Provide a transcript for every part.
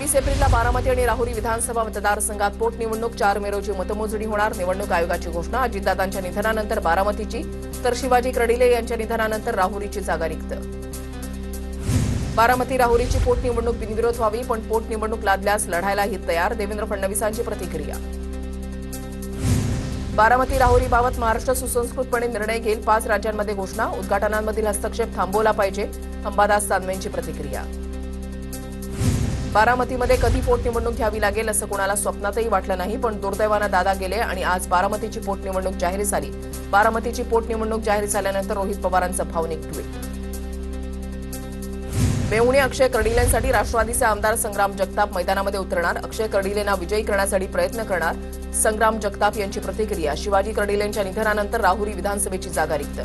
23 एप्रिलला बारामती आणि राहुरी विधानसभा मतदारसंघात पोटनिवडणूक 4 मे रोजी मतमोजणी होणार. निवडणूक आयोगाची घोषणा. अजितदादांच्या निधनानंतर बारामतीची तर शिवाजी कर्डिले यांच्या निधनानंतर राहुरीची जागा रिक्त. बारामती राहुरीची पोटनिवडणूक बिनविरोध व्हावी, पण पोटनिवडणूक लादल्यास लढायलाही तयार. देवेंद्र फडणवीसांची प्रतिक्रिया. बारामती राहुरीबाबत महाराष्ट्र सुसंस्कृतपणे निर्णय घेईल. 5 राज्यांमध्ये घोषणा. उद्घाटनांमधील हस्तक्षेप थांबवला पाहिजे. अंबादास दानवेंची प्रतिक्रिया. बारामतीमध्ये कधी पोटनिवडणूक घ्यावी लागेल असं कोणाला स्वप्नातही वाटलं नाही, पण दुर्दैवानं दादा गेले आणि आज बारामतीची पोटनिवडणूक जाहीर झाली. बारामतीची पोटनिवडणूक जाहीर झाल्यानंतर रोहित पवारांचं भावनिक ट्विट. मेहुणे अक्षय कर्डिलेंसाठी राष्ट्रवादीचे आमदार संग्राम जगताप मैदानामध्ये उतरणार. अक्षय कर्डिलेंना विजयी करण्यासाठी प्रयत्न करणार. संग्राम जगताप यांची प्रतिक्रिया. शिवाजी कर्डिलेंच्या निधनानंतर राहुरी विधानसभेची जागा रिक्त.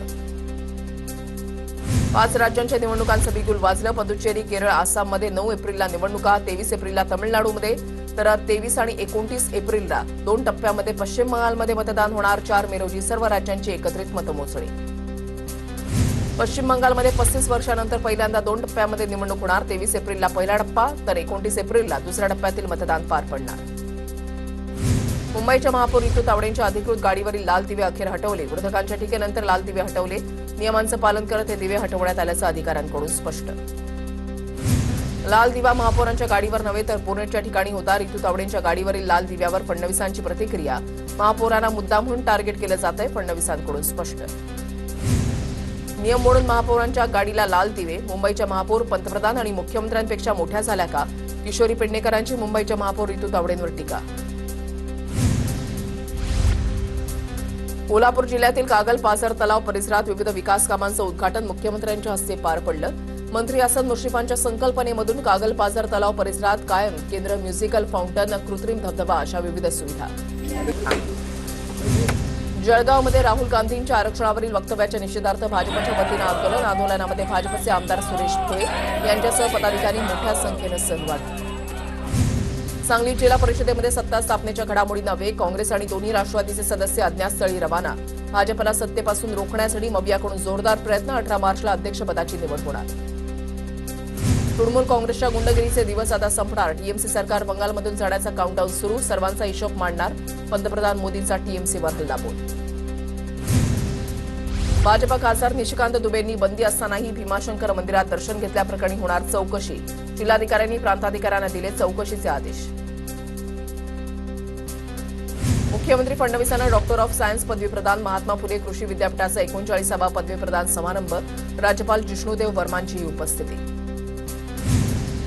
5 राज्यांच्या निवडणुकांचं बिगुल वाजलं. पुदुच्चेरी, केरळ, आसाममध्ये 9 एप्रिलला निवडणुका. 23 एप्रिलला तमिळनाडूमध्ये तर 23 आणि 29 एप्रिलला 2 टप्प्यामध्ये पश्चिम बंगालमध्ये मतदान होणार. 4 मे रोजी सर्व राज्यांची एकत्रित मतमोजणी. पश्चिम बंगालमध्ये 35 वर्षांनंतर पहिल्यांदा 2 टप्प्यामध्ये निवडणूक होणार. 23 एप्रिलला पहिला टप्पा तर 29 एप्रिलला दुसऱ्या टप्प्यातील मतदान पार पडणार. मुंबईच्या महापौर रितू तावडेंच्या अधिकृत गाडीवरील लाल दिवे अखेर हटवले. विरोधकांच्या टीकेनंतर लाल दिवे हटवले. नियमांचं पालन करत हे दिवे हटवण्यात आल्याचं अधिकाऱ्यांकडून स्पष्ट. लाल दिवा महापौरांच्या गाडीवर नव्हे तर पुण्याच्या ठिकाणी होता. रितू तावडेंच्या गाडीवरील लाल दिव्यावर फडणवीसांची प्रतिक्रिया. महापौरांना मुद्दाम म्हणून टार्गेट केलं जातंय. फडणवीसांकडून स्पष्ट. नियम मोडून महापौरांच्या गाडीला लाल दिवे. मुंबईच्या महापौर पंतप्रधान आणि मुख्यमंत्र्यांपेक्षा मोठ्या झाल्या का? किशोरी पेडणेकरांची मुंबईच्या महापौर रितू तावडेंवर टीका. कोल्हापूर जिल्ह्यातील कागल पाझर तलाव परिसरात विविध विकास कामांचं उद्घाटन मुख्यमंत्र्यांच्या हस्ते पार पडलं. मंत्री हसन मुश्रीफांच्या संकल्पनेमधून कागल पाझर तलाव परिसरात कायम केंद्र, म्युझिकल फाउंटन, कृत्रिम धबधबा अशा विविध सुविधा. जळगावमध्ये राहुल गांधींच्या आरक्षणावरील वक्तव्याच्या निषेधार्थ भाजपच्या वतीनं आंदोलन. आंदोलनामध्ये भाजपचे आमदार सुरेश भोळे यांच्यासह पदाधिकारी मोठ्या संख्येनं सहभागी. सांगली जिल्हा परिषदेमध्ये सत्ता स्थापनेच्या घडामोडींना वेग. काँग्रेस आणि दोन्ही राष्ट्रवादीचे सदस्य अज्ञातस्थळी रवाना. भाजपला सत्तेपासून रोखण्यासाठी मबियाकडून जोरदार प्रयत्न. 18 मार्चला अध्यक्षपदाची निवड होणार. तृणमूल काँग्रेसच्या गुंडगिरीचे दिवस आता संपणार. टीएमसी सरकार बंगालमधून जाण्याचा काउंटडाऊन सुरू. सर्वांचा हिशोब मांडणार. पंतप्रधान मोदींचा टीएमसीवर हल्लाबोल. भाजपा खासदार निशिकांत दुबेंनी बंदी असतानाही भीमाशंकर मंदिरात दर्शन घेतल्याप्रकरणी होणार चौकशी. जिल्हाधिकाऱ्यांनी प्रांताधिकाऱ्यांना दिले चौकशीचे आदेश. मुख्यमंत्री फडणवीसांना डॉक्टर ऑफ सायन्स पदवी प्रदान. महात्मा फुले कृषी विद्यापीठाचा 39वा पदवी प्रदान समारंभ. राज्यपाल जिष्णुदेव वर्मांचीही उपस्थिती.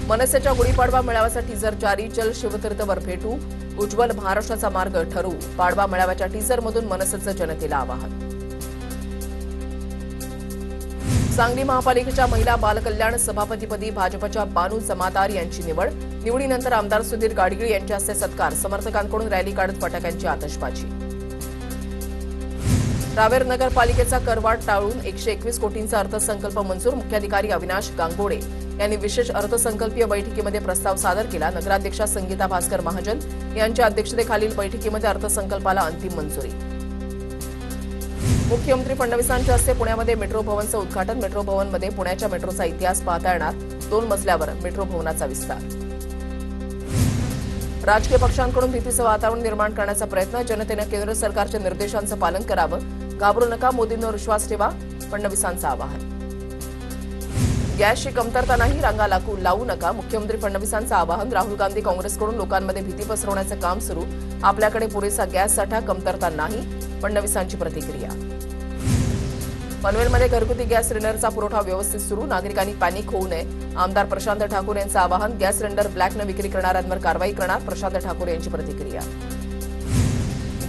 मनसेच्या गुढीपाडवा मेळाव्याचा टीझर जारी. चल शिवतीर्थवर भेटू. उज्ज्वल महाराष्ट्राचा मार्ग ठरवू. पाडवा मेळाव्याच्या टीझरमधून मनसेचं जनतेला आवाहन. सांगली महापालिकेच्या महिला बालकल्याण सभापतीपदी भाजपच्या बानू जमादार यांची निवड. निवडीनंतर आमदार सुधीर गाडगीळ यांच्या हस्ते सत्कार. समर्थकांकडून रॅली काढत फटाक्यांची आतषबाजी. रावेर नगरपालिकेचा करवाढ टाळून 121 कोटींचा अर्थसंकल्प मंजूर. मुख्याधिकारी अविनाश गांगोडे यांनी विशेष अर्थसंकल्पीय बैठकीमध्ये प्रस्ताव सादर केला. नगराध्यक्षा संगीता भास्कर महाजन यांच्या अध्यक्षतेखालील बैठकीमध्ये अर्थसंकल्पाला अंतिम मंजुरी. मुख्यमंत्री फडणवीसांच्या हस्ते पुण्यामध्ये मेट्रो भवनचं उद्घाटन. मेट्रो भवनमध्ये पुण्याच्या मेट्रोचा इतिहास पाहता येणार. 2 मजल्यावर मेट्रो भवनाचा विस्तार. राजकीय पक्षांकडून भीतीचं वातावरण निर्माण करण्याचा प्रयत्न. जनतेनं केंद्र सरकारच्या निर्देशांचं पालन करावं. घाबरू नका, मोदींवर विश्वास ठेवा. फडणवीसांचं आवाहन. गॅसची कमतरता नाही, रांगा लावू नका. मुख्यमंत्री फडणवीसांचं आवाहन. राहुल गांधी काँग्रेसकडून लोकांमध्ये भीती पसरवण्याचं काम सुरू. आपल्याकडे पुरेसा गॅस साठा, कमतरता नाही. फडणवीसांची प्रतिक्रिया. पनवेलमध्ये घरगुती गॅस सिलेंडरचा पुरवठा व्यवस्थित सुरू. नागरिकांनी पॅनिक होऊ नये. आमदार प्रशांत ठाकूर यांचं आवाहन. गॅस सिलेंडर ब्लॅकनं विक्री करणाऱ्यांवर कारवाई करणार. प्रशांत ठाकूर यांची प्रतिक्रिया.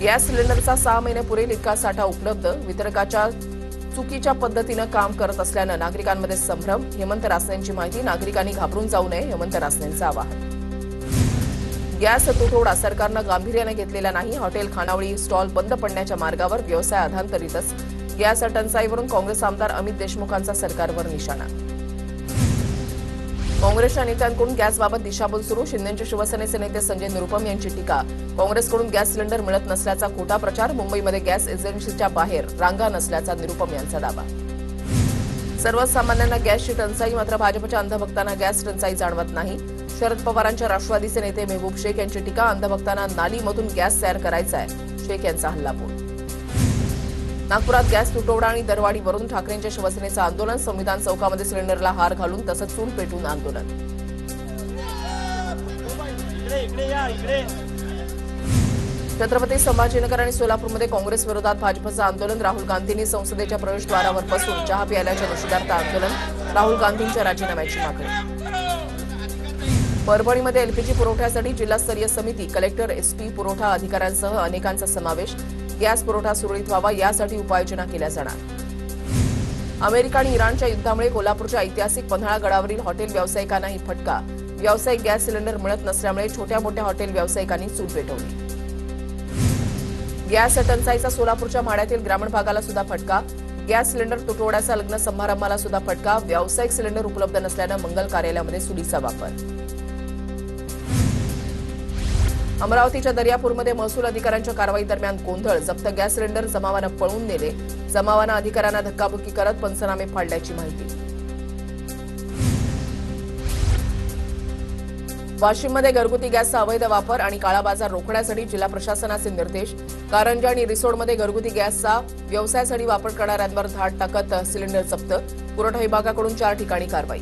गॅस सिलेंडरचा 6 महिने पुरेल इतका साठा उपलब्ध. वितरकाच्या चुकीच्या पद्धतीनं काम करत असल्यानं नागरिकांमध्ये संभ्रम. हेमंत रासनेंची माहिती. नागरिकांनी घाबरून जाऊ नये. हेमंत रासनेंचं आवाहन. गॅस तुटवडा सरकारनं गांभीर्याने घेतलेला नाही. हॉटेल, खानावळी, स्टॉल बंद पडण्याच्या मार्गावर. व्यवसाय अधांतरीतच. गॅस टंचाईवरून काँग्रेस आमदार अमित देशमुखांचा सरकारवर निशाणा. काँग्रेसच्या नेत्यांकडून गॅसबाबत दिशाभूल सुरू. शिंदेचे शिवसेनेचे नेते संजय निरुपम यांची टीका. काँग्रेसकडून गॅस सिलेंडर मिळत नसल्याचा खोटा प्रचार. मुंबईमध्ये गॅस एजन्सीच्या बाहेर रांगा नसल्याचा निरुपम यांचा दावा. सर्वसामान्यांना गॅसची टंचाई, मात्र भाजपच्या अंधभक्तांना गॅस टंचाई जाणवत नाही. शरद पवारांच्या राष्ट्रवादीचे नेते मेहबूब शेख यांची टीका. अंधभक्तांना नालीमधून गॅस तयार करायचा आहे, शेख यांचा हल्लाबोल. नागपुरात गॅस तुटवडा आणि दरवाढीवरून ठाकरेंच्या शिवसेनेचं आंदोलन. संविधान चौकामध्ये सिलेंडरला हार घालून तसंच चूल पेटून आंदोलन. छत्रपती संभाजीनगर आणि सोलापूरमध्ये काँग्रेस विरोधात भाजपचं आंदोलन. राहुल गांधींनी संसदेच्या प्रवेशद्वारावर बसून चहा प्यायल्याच्या निषेधार्थ आंदोलन. राहुल गांधींच्या राजीनाम्याची मागणी. परभणीमध्ये एलपीजी पुरवठ्यासाठी जिल्हास्तरीय समिती. कलेक्टर, एसपी, पुरवठा अधिकाऱ्यांसह अनेकांचा समावेश. गॅस पुरवठा सुरळीत व्हावा यासाठी उपाययोजना केल्या जाणार. अमेरिका आणि इराणच्या युद्धामुळे कोल्हापूरच्या ऐतिहासिक पन्हाळा गडावरील हॉटेल व्यावसायिकांनाही फटका. व्यावसायिक गॅस सिलेंडर मिळत नसल्यामुळे छोट्या मोठ्या हॉटेल व्यावसायिकांनी चूल पेटवली. गॅस टंचाईचा सोलापूरच्या माढ्यातील ग्रामीण भागाला सुद्धा फटका. गॅस सिलेंडर तुटवड्याचा लग्न समारंभाला सुद्धा फटका. व्यावसायिक सिलेंडर उपलब्ध नसल्यानं मंगल कार्यालयामध्ये सुलीचा वापर. अमरावतीच्या दर्यापूरमध्ये महसूल अधिकाऱ्यांच्या कारवाई दरम्यान गोंधळ. जप्त गॅस सिलेंडर जमावानं पळून नेले. जमावानं अधिकाऱ्यांना धक्काबुक्की करत पंचनामे फाडल्याची माहिती. वाशिममध्ये घरगुती गॅसचा अवैध वापर आणि काळा बाजार रोखण्यासाठी जिल्हा प्रशासनाचे निर्देश. कारंजा आणि रिसोडमध्ये घरगुती गॅसचा व्यवसायासाठी वापर करणाऱ्यांवर धाड टाकत सिलेंडर जप्त. पुरवठा विभागाकडून 4 ठिकाणी कारवाई.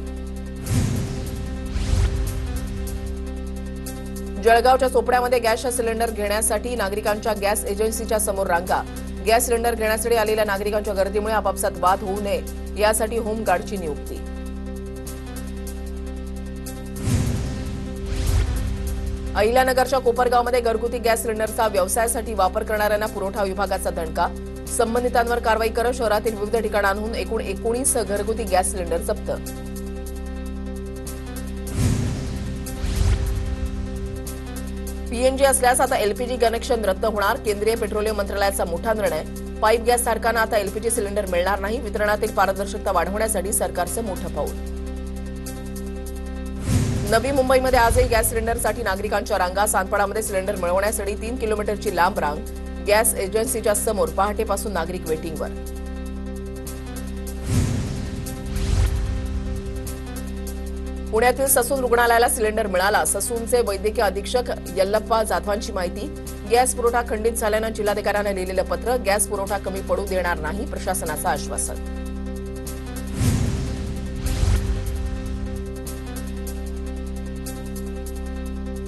जळगावच्या चोपड्यामध्ये गॅसचा सिलेंडर घेण्यासाठी नागरिकांच्या गॅस एजन्सीच्या समोर रांगा. गॅस सिलेंडर घेण्यासाठी आलेल्या नागरिकांच्या गर्दीमुळे आपापसात वाद होऊ नये यासाठी होमगार्डची नियुक्ती. अहिल्यानगरच्या कोपरगावमध्ये घरगुती गॅस सिलेंडरचा व्यवसायासाठी वापर करणाऱ्यांना पुरवठा विभागाचा दणका. संबंधितांवर कारवाई करत शहरातील विविध ठिकाणांहून एकूण 19 घरगुती गॅस सिलेंडर जप्त. पीएनजी असल्यास आता एलपीजी कनेक्शन रद्द होणार. केंद्रीय पेट्रोलियम मंत्रालयाचा मोठा निर्णय. पाईप गॅस धारकांना आता एलपीजी सिलेंडर मिळणार नाही. वितरणातील पारदर्शकता वाढवण्यासाठी सरकारचं मोठं पाऊल. नवी मुंबईमध्ये आजही गॅस सिलेंडरसाठी नागरिकांच्या रांगा. सानपाडामध्ये सिलेंडर मिळवण्यासाठी 3 किलोमीटरची लांब रांग. गॅस एजन्सीच्या समोर पहाटेपासून नागरिक वेटिंगवर. पुण्यातील ससून रुग्णालयाला सिलेंडर मिळाला. ससूनचे वैद्यकीय अधीक्षक यल्लप्पा जाधवांची माहिती. गॅस पुरवठा खंडित झाल्यानं जिल्हाधिकाऱ्यांना लिहिलेलं पत्र. गॅस पुरवठा कमी पडू देणार नाही, प्रशासनाचं आश्वासन.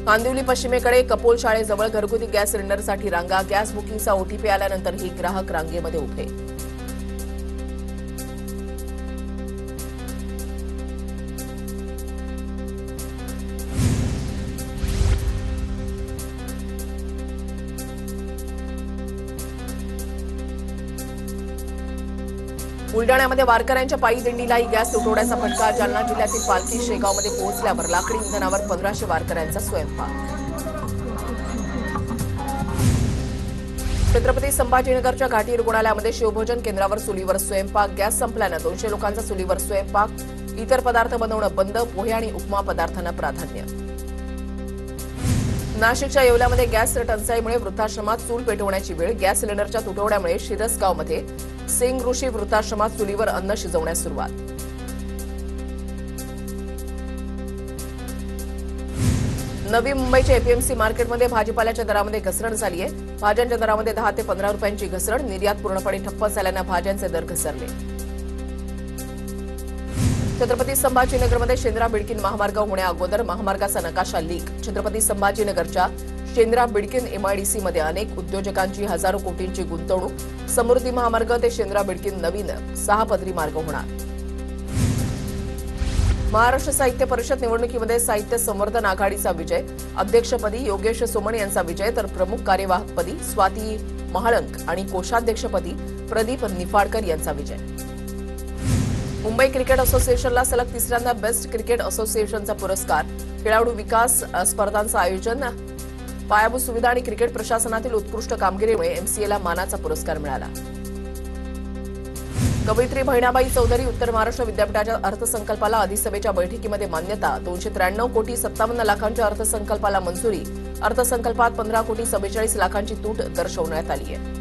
कांदिवली पश्चिमेकडे कपोल शाळेजवळ घरगुती गॅस सिलेंडरसाठी रांगा. गॅस बुकिंगचा ओटीपी आल्यानंतरही ग्राहक रांगेमध्ये उभे. बुलडाण्यामध्ये वारकऱ्यांच्या पायी दिंडीलाही गॅस तुटवड्याचा फटका. जालना जिल्ह्यातील पालखी शेगावमध्ये पोहोचल्यावर लाकडी इंधनावर 1500 वारकऱ्यांचा स्वयंपाक. छत्रपती संभाजीनगरच्या घाटी रुग्णालयामध्ये शिवभोजन केंद्रावर चुलीवर स्वयंपाक. गॅस संपल्यानं 200 लोकांचा चुलीवर स्वयंपाक. इतर पदार्थ बनवणं बंद. पोहे आणि उपमा पदार्थांना प्राधान्य. नाशिकच्या येवल्यामध्ये गॅस टंचाईमुळे वृद्धाश्रमात चूल पेटवण्याची वेळ. गॅस सिलेंडरच्या तुटवड्यामुळे शिरसगावमध्ये सिंग ऋषी वृद्धाश्रमात चुलीवर अन्न शिजवण्यास सुरुवात. नवी मुंबईच्या एपीएमसी मार्केटमध्ये भाजीपाल्याच्या दरामध्ये घसरण झाली आहे. भाज्यांच्या दरामध्ये 10 ते 15 रुपयांची घसरण. निर्यात पूर्णपणे ठप्प झाल्यानं भाज्यांचे दर घसरले. छत्रपती संभाजीनगरमध्ये शेंद्रा बिडकीन महामार्ग होण्याअगोदर महामार्गाचा नकाशा लीक. छत्रपती संभाजीनगरच्या शेंद्रा बिडकीन एमआयडीसीमध्ये अनेक उद्योजकांची हजारो कोटींची गुंतवणूक. समृद्धी महामार्ग ते शेंद्रा बिडकीन नवीन 6 पदरी मार्ग होणार. महाराष्ट्र साहित्य परिषद निवडणुकीमध्ये साहित्य संवर्धन आघाडीचा विजय. अध्यक्षपदी योगेश सोमण यांचा विजय तर प्रमुख कार्यवाहकपदी स्वाती महाळंक आणि कोषाध्यक्षपदी प्रदीप निफाडकर यांचा विजय. मुंबई क्रिकेट असोसिएशनला सलग तिसऱ्यांदा बेस्ट क्रिकेट असोसिएशनचा पुरस्कार. खेळाडू विकास स्पर्धांचं आयोजन, पायाभूत सुविधा आणि क्रिकेट प्रशासनातील उत्कृष्ट कामगिरीमुळे एमसीएला मानाचा पुरस्कार मिळाला. कवयित्री बहिणाबाई चौधरी उत्तर महाराष्ट्र विद्यापीठाच्या अर्थसंकल्पाला अधिसभेच्या बैठकीमध्ये मान्यता. 293 कोटी 57 लाखांच्या अर्थसंकल्पाला मंजुरी. अर्थसंकल्पात 15 कोटी 47 लाखांची तूट दर्शवण्यात आली आहे.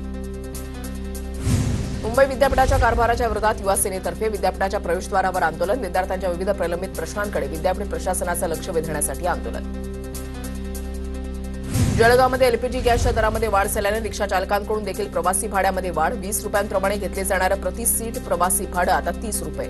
मुंबई विद्यापीठाच्या कारभाराच्या विरोधात युवा सेनेतर्फे विद्यापीठाच्या प्रवेशद्वारावर आंदोलन. विद्यार्थ्यांच्या विविध प्रलंबित प्रश्नांकडे विद्यापीठ प्रशासनाचं लक्ष वेधण्यासाठी आंदोलन. जळगावमध्ये एलपीजी गॅसच्या दरामध्ये वाढ झाल्याने रिक्षा चालकांकडून देखील प्रवासी भाड्यामध्ये वाढ. 20 रुपयांप्रमाणे घेतले जाणारं प्रति सीट प्रवासी भाडं आता 30 रुपये.